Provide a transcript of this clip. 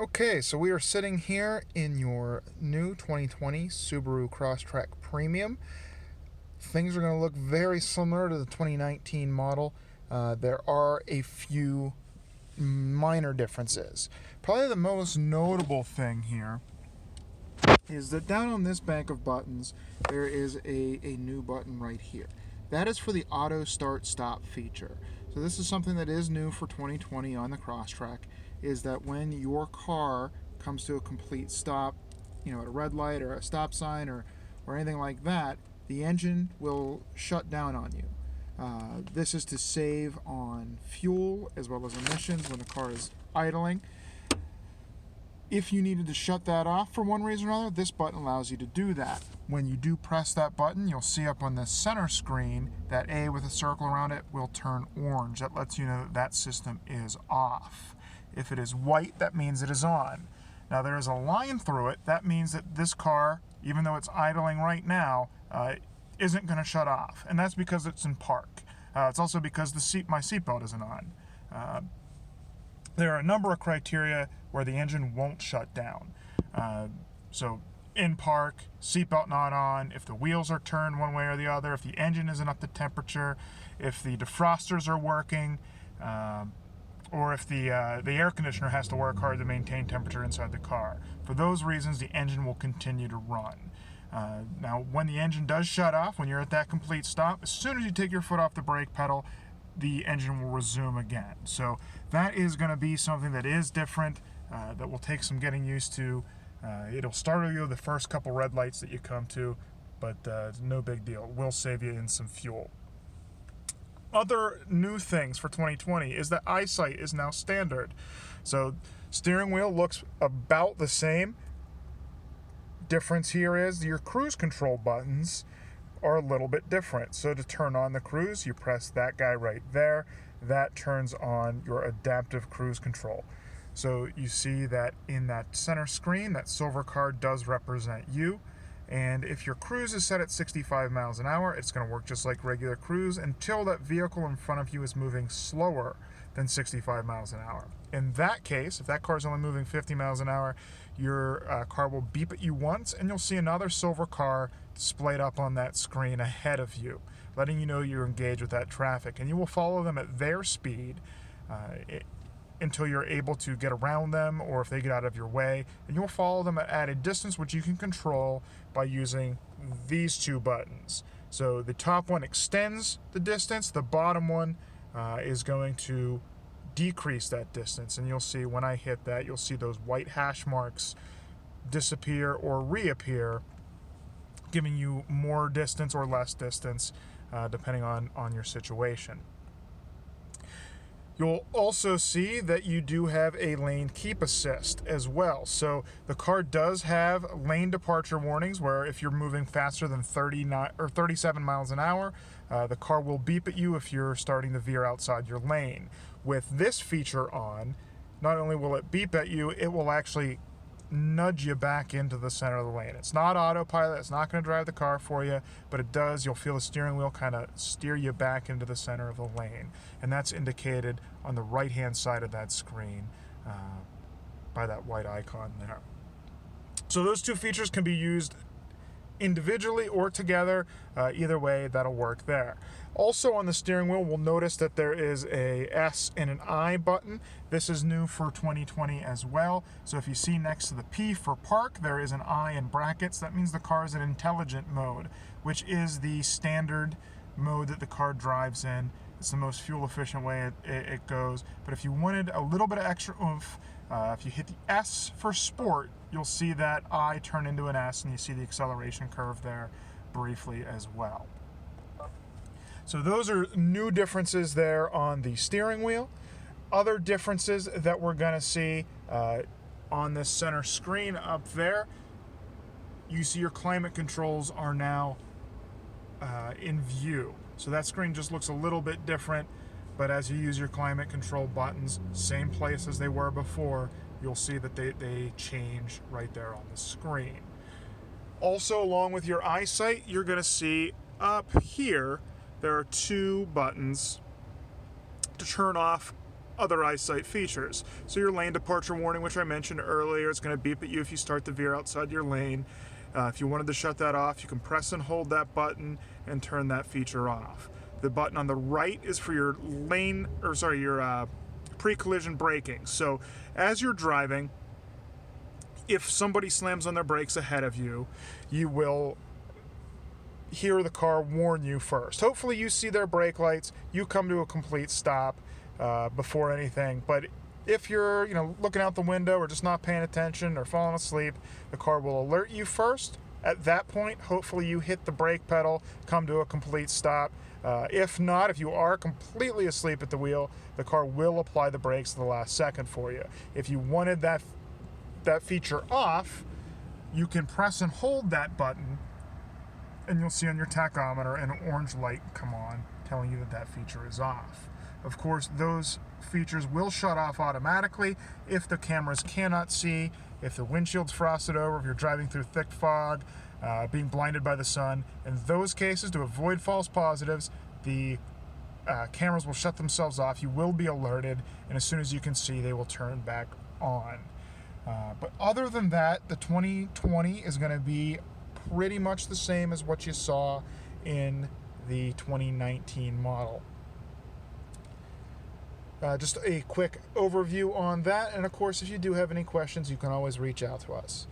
Okay, so we are sitting here in your new 2020 Subaru Crosstrek Premium. Things are going to look very similar to the 2019 model. There are a few minor differences. Probably the most notable thing here is that down on this bank of buttons, there is a new button right here. That is for the auto start stop feature. So this is something that is new for 2020 on the Crosstrek, is that when your car comes to a complete stop, at a red light or a stop sign or anything like that, the engine will shut down on you. This is to save on fuel as well as emissions when the car is idling. If you needed to shut that off for one reason or another, this button allows you to do that. When you do press that button, you'll see up on the center screen that A with a circle around it will turn orange. That lets you know that that system is off. If it is white, that means it is on. Now there is a line through it. That means that this car, even though it's idling right now, isn't going to shut off. And that's because it's in park. It's also because my seatbelt isn't on. There are a number of criteria where the engine won't shut down. So in park, seatbelt not on, if the wheels are turned one way or the other, if the engine isn't up to temperature, if the defrosters are working, or if the air conditioner has to work hard to maintain temperature inside the car. For those reasons, the engine will continue to run. Now, when the engine does shut off, when you're at that complete stop, as soon as you take your foot off the brake pedal, the engine will resume again. So that is going to be something that is different, that will take some getting used to. It'll startle you the first couple red lights that you come to, but it's no big deal. It will save you in some fuel. Other new things for 2020 is that eyesight is now standard. So steering wheel looks about the same. Difference here is your cruise control buttons are a little bit different. So to turn on the cruise, you press that guy right there. That turns on your adaptive cruise control. So you see that in that center screen, that silver card does represent you. And if your cruise is set at 65 miles an hour, it's going to work just like regular cruise until that vehicle in front of you is moving slower than 65 miles an hour. In that case, if that car is only moving 50 miles an hour, your car will beep at you once, and you'll see another silver car displayed up on that screen ahead of you, letting you know you're engaged with that traffic. And you will follow them at their speed until you're able to get around them, or if they get out of your way. And you'll follow them at a distance which you can control by using these two buttons. So the top one extends the distance, the bottom one is going to decrease that distance. And you'll see when I hit that, you'll see those white hash marks disappear or reappear, giving you more distance or less distance depending on your situation. You'll also see that you do have a lane keep assist as well. So the car does have lane departure warnings where if you're moving faster than 39 or 37 miles an hour, the car will beep at you if you're starting to veer outside your lane. With this feature on, not only will it beep at you, it will actually nudge you back into the center of the lane. It's not autopilot, it's not going to drive the car for you, but it does. You'll feel the steering wheel kind of steer you back into the center of the lane, and that's indicated on the right hand side of that screen by that white icon there. So those two features can be used individually or together. Either way, that'll work there. Also on the steering wheel, we'll notice that there is a S and an I button. This is new for 2020 as well. So if you see next to the P for park, there is an I in brackets. That means the car is in intelligent mode, which is the standard mode that the car drives in. It's the most fuel efficient way it goes. But if you wanted a little bit of extra oomph, if you hit the S for sport, you'll see that I turn into an S, and you see the acceleration curve there briefly as well. So those are new differences there on the steering wheel. Other differences that we're going to see on this center screen up there, you see your climate controls are now in view. So that screen just looks a little bit different, but as you use your climate control buttons, same place as they were before, you'll see that they change right there on the screen. Also, along with your eyesight, you're going to see up here, there are two buttons to turn off other eyesight features. So your lane departure warning, which I mentioned earlier, it's going to beep at you if you start to veer outside your lane. If you wanted to shut that off, you can press and hold that button and turn that feature off. The button on the right is for your your pre-collision braking. So as you're driving, if somebody slams on their brakes ahead of you, you will hear the car warn you first. Hopefully you see their brake lights, you come to a complete stop before anything. But if you're looking out the window or just not paying attention or falling asleep, the car will alert you first. At that point, hopefully you hit the brake pedal, come to a complete stop. If not, if you are completely asleep at the wheel, the car will apply the brakes at the last second for you. If you wanted that feature off, you can press and hold that button, and you'll see on your tachometer an orange light come on telling you that feature is off. Of course, those features will shut off automatically if the cameras cannot see, if the windshield's frosted over, if you're driving through thick fog, being blinded by the sun. In those cases, to avoid false positives, the cameras will shut themselves off. You will be alerted, and as soon as you can see, they will turn back on. But other than that, the 2020 is going to be pretty much the same as what you saw in the 2019 model. Just a quick overview on that, and of course, if you do have any questions, you can always reach out to us.